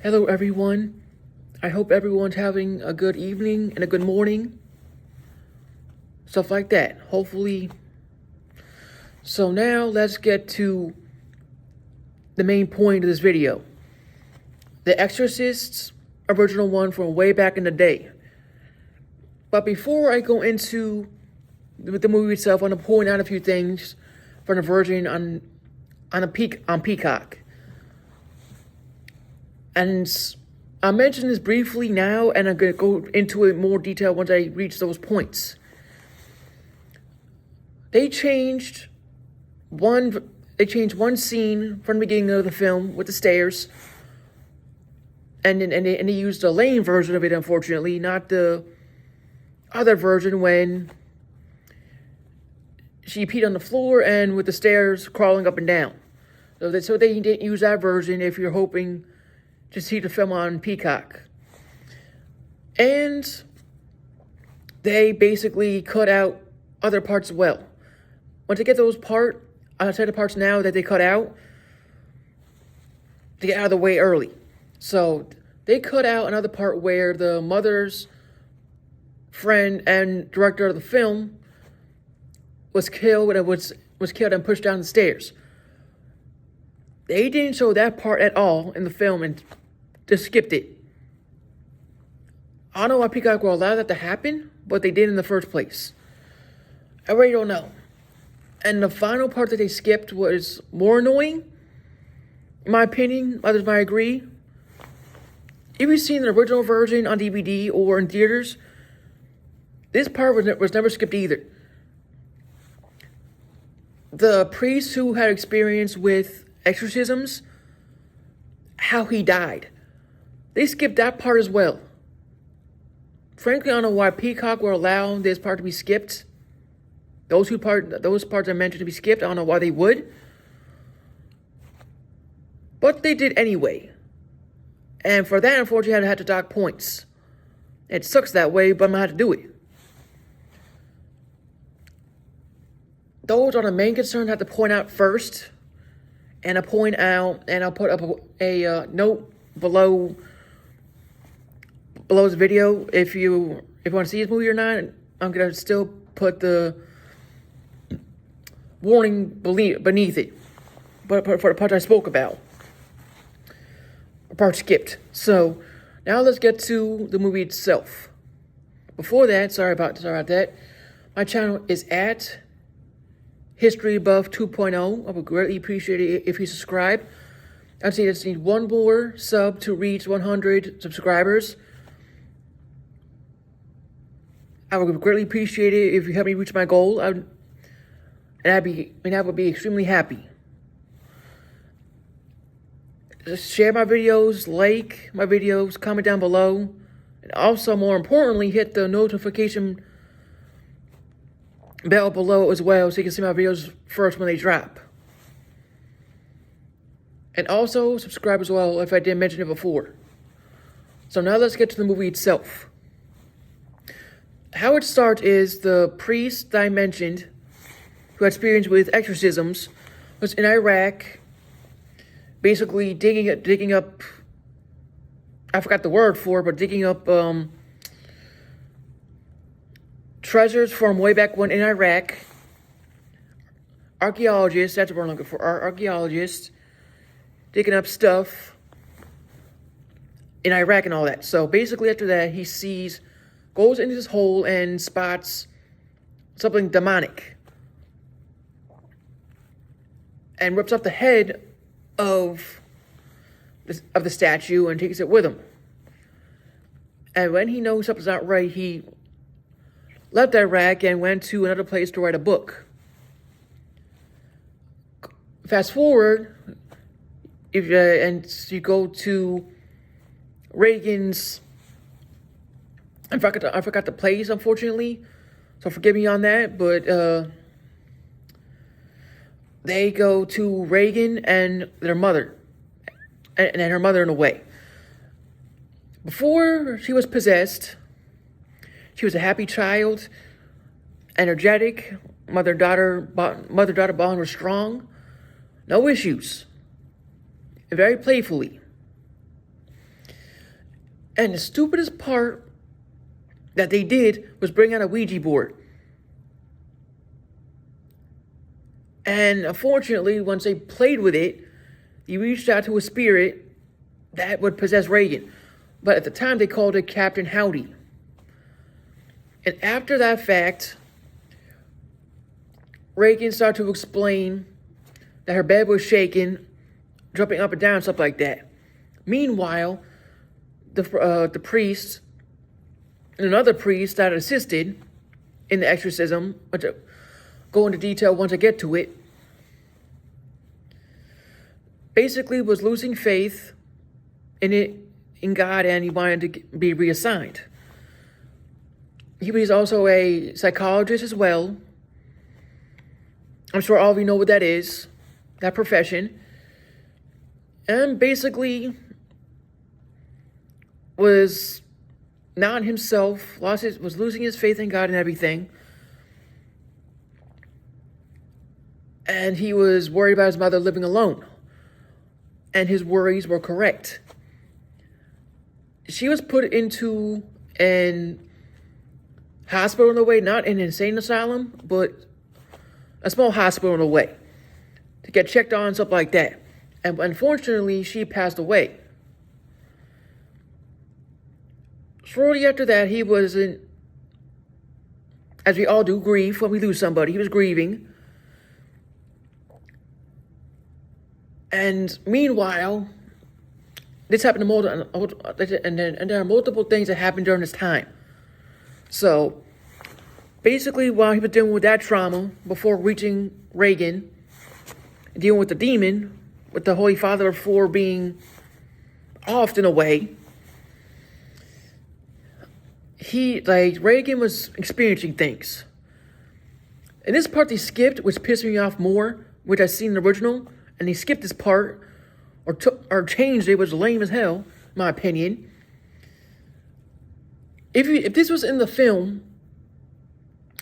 Hello everyone. I hope everyone's having a good evening and a good morning. Stuff like that. Hopefully. So now let's get to the main point of this video. The Exorcist's original one from way back in the day. But before I go into the movie itself, I want to point out a few things from the version on Peacock. And I'll mention this briefly now, and I'm going to go into it in more detail once I reach those points. They changed one scene from the beginning of the film with the stairs, and they used the lame version of it, unfortunately, not the other version when she peed on the floor and with the stairs crawling up and down. So they didn't use that version if you're hoping to see the film on Peacock. And they basically cut out other parts as well. Once they get those I'll say the parts now that they cut out to get out of the way early. So they cut out another part where the mother's friend and director of the film was killed and pushed down the stairs. They didn't show that part at all in the film and just skipped it. I don't know why Peacock will allow that to happen, but they did in the first place. I really don't know. And the final part that they skipped was more annoying, in my opinion. Others might agree. If you've seen the original version on DVD or in theaters, this part was never skipped either. The priest who had experience with exorcisms, how he died, they skipped that part as well. Frankly, I don't know why Peacock will allow this part to be skipped. Those parts I mentioned to be skipped, I don't know why they would. But they did anyway. And for that, unfortunately, I had to dock points. It sucks that way, but I'm going to have to do it. Those are the main concerns I have to point out first. And I'll point out, and I'll put up a note below this video. If you want to see this movie or not, I'm going to still put the warning beneath it. But for the part I spoke about. The part skipped. So, now let's get to the movie itself. Before that, sorry about that. My channel is at History Buff 2.0. I would greatly appreciate it if you subscribe. I just need one more sub to reach 100 subscribers. I would greatly appreciate it if you help me reach my goal. I would be extremely happy. Just share my videos, like my videos, comment down below, and also, more importantly, hit the notification bell below as well so you can see my videos first when they drop. And also subscribe as well if I didn't mention it before. So now let's get to the movie itself. How it starts is the priest that I mentioned who had experience with exorcisms was in Iraq, basically digging up I forgot the word for it, but digging up treasures from way back when in Iraq. Archaeologists, that's what we're looking for. Archaeologists digging up stuff in Iraq and all that. So basically after that, he goes into this hole and spots something demonic. And rips off the head of the statue and takes it with him. And when he knows something's not right, he left Iraq and went to another place to write a book. Fast forward, and you go to Reagan's. I forgot the place, unfortunately, so forgive me on that. But they go to Reagan and their mother, and her mother in a way. Before she was possessed, she was a happy child, energetic. Mother-daughter bond was strong, no issues, and very playfully. And the stupidest part that they did was bring out a Ouija board. And unfortunately, once they played with it, he reached out to a spirit that would possess Reagan. But at the time, they called it Captain Howdy. And after that fact, Reagan started to explain that her bed was shaking, jumping up and down, stuff like that. Meanwhile, the priest and another priest that assisted in the exorcism, which I'll go into detail once I get to it, basically was losing faith in God, and he wanted to be reassigned. He was also a psychologist as well. I'm sure all of you know what that is, that profession. And basically was not himself, was losing his faith in God and everything. And he was worried about his mother living alone. And his worries were correct. She was put into an hospital in a way, not an insane asylum, but a small hospital in a way, to get checked on and stuff like that. And unfortunately, she passed away. Shortly after that, he was in, as we all do, grief when we lose somebody. He was grieving. And meanwhile, this happened and there are multiple things that happened during this time. So, basically, while he was dealing with that trauma, before reaching Reagan, dealing with the demon, with the Holy Father before being off in a way, Reagan was experiencing things. And this part they skipped, which pissed me off more, which I seen in the original, and they skipped this part, or changed it, was lame as hell, in my opinion. If this was in the film,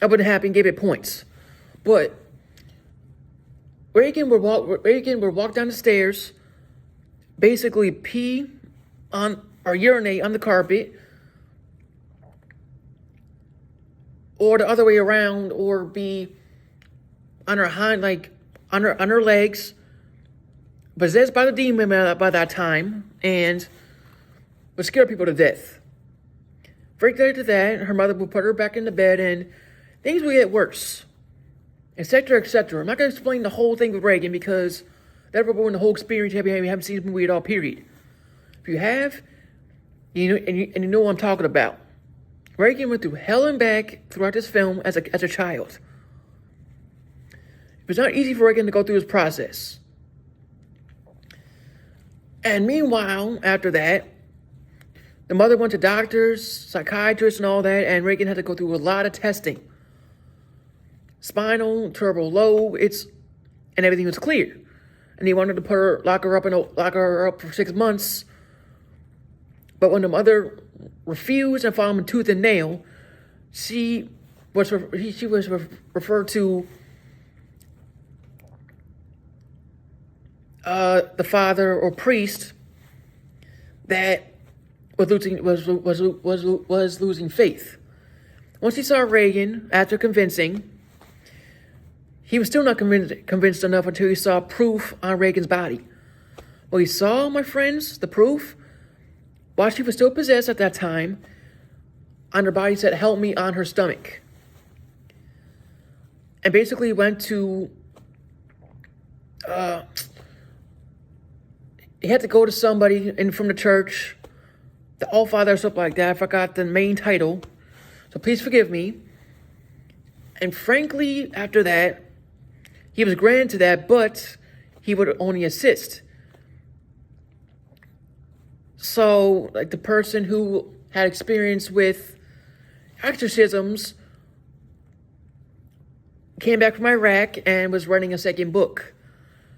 I wouldn't have gave it points. But Reagan would walk down the stairs, basically pee on or urinate on the carpet, or the other way around, or be on her on her legs, possessed by the demon by that time, and would scare people to death. Freaked out to that, her mother would put her back in the bed, and things would get worse, etc., etc. I'm not going to explain the whole thing with Reagan, because that will ruin the whole experience if you haven't seen this movie at all, period. If you have, you know what I'm talking about. Reagan went through hell and back throughout this film as a child. It was not easy for Reagan to go through his process. And meanwhile, after that, the mother went to doctors, psychiatrists, and all that, and Reagan had to go through a lot of testing. Spinal, cerebral lobe, and everything was clear. And he wanted to lock her up for 6 months. But when the mother refused and fought him tooth and nail, she was referred to the father or priest that was losing faith. Once he saw Reagan, after convincing, he was still not convinced enough until he saw proof on Reagan's body. Well, he saw, my friends, the proof, while she was still possessed at that time, on her body said, "Help me," on her stomach. And basically went to, he had to go to somebody from the church, the All-Father or something like that. I forgot the main title, so please forgive me. And frankly, after that, he was granted to that, but he would only assist. So, like the person who had experience with exorcisms came back from Iraq and was writing a second book.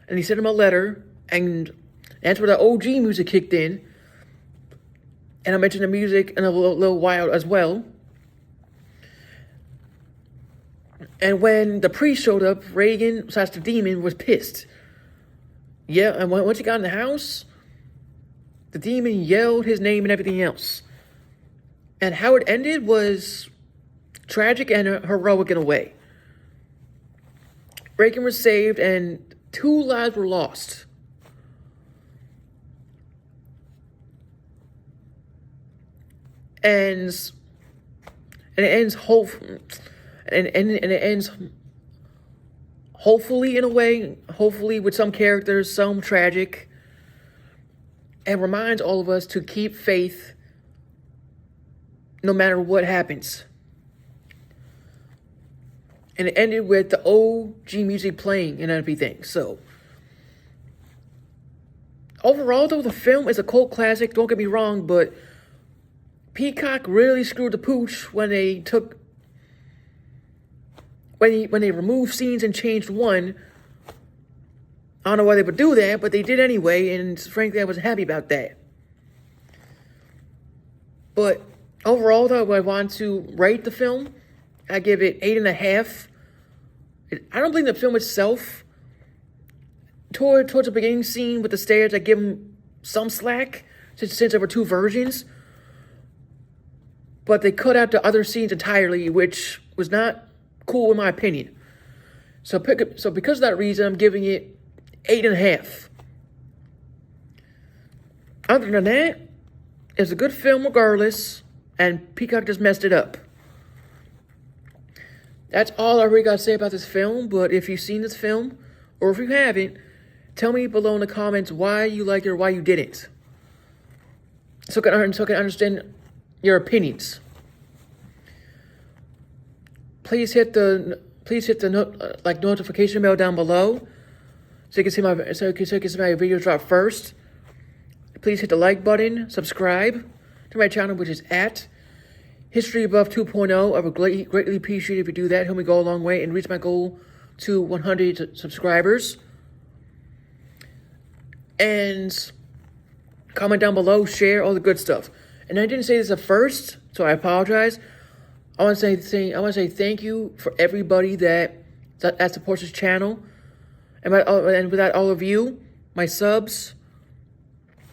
And he sent him a letter, and that's where the OG music kicked in. And I mentioned the music in a little while as well. And when the priest showed up, Reagan, / the demon, was pissed. Yeah, and once he got in the house, The demon yelled his name and everything else. And how it ended was tragic and heroic in a way. Reagan was saved and 2 lives were lost. And it ends and it ends hopefully in a way, hopefully with some characters, some tragic, and reminds all of us to keep faith no matter what happens. And it ended with the OG music playing and everything. So, overall, though, the film is a cult classic. Don't get me wrong, but Peacock really screwed the pooch when they took when they removed scenes and changed one. I don't know why they would do that, but they did anyway, and frankly, I was happy about that. But overall, though, I want to rate the film. I give it 8.5. I don't believe the film itself. Towards the beginning scene with the stairs, I give them some slack since there were 2 versions. But they cut out the other scenes entirely, which was not cool in my opinion. So because of that reason, I'm giving it 8.5. Other than that, it's a good film regardless, and Peacock just messed it up. That's all I really got to say about this film, but if you've seen this film, or if you haven't, tell me below in the comments why you liked it or why you didn't. So I can understand your opinions. Please hit the notification bell down below so you can see my videos drop first. Please hit the like button, subscribe to my channel, which is at History Above 2.0. I would greatly appreciate it if you do that. Help me go a long way and reach my goal to 100 subscribers. And comment down below, share all the good stuff. And I didn't say this at first, so I apologize. I want to say thank you for everybody that supports this channel, and without all of you, my subs,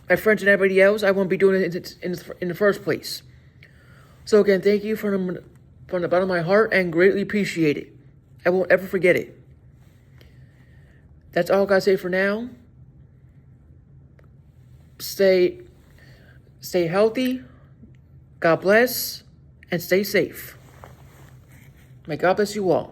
my friends, and everybody else, I won't be doing it in the first place. So again, thank you from the bottom of my heart, and greatly appreciate it. I won't ever forget it. That's all I gotta say for now. Stay healthy. God bless. And stay safe. May God bless you all.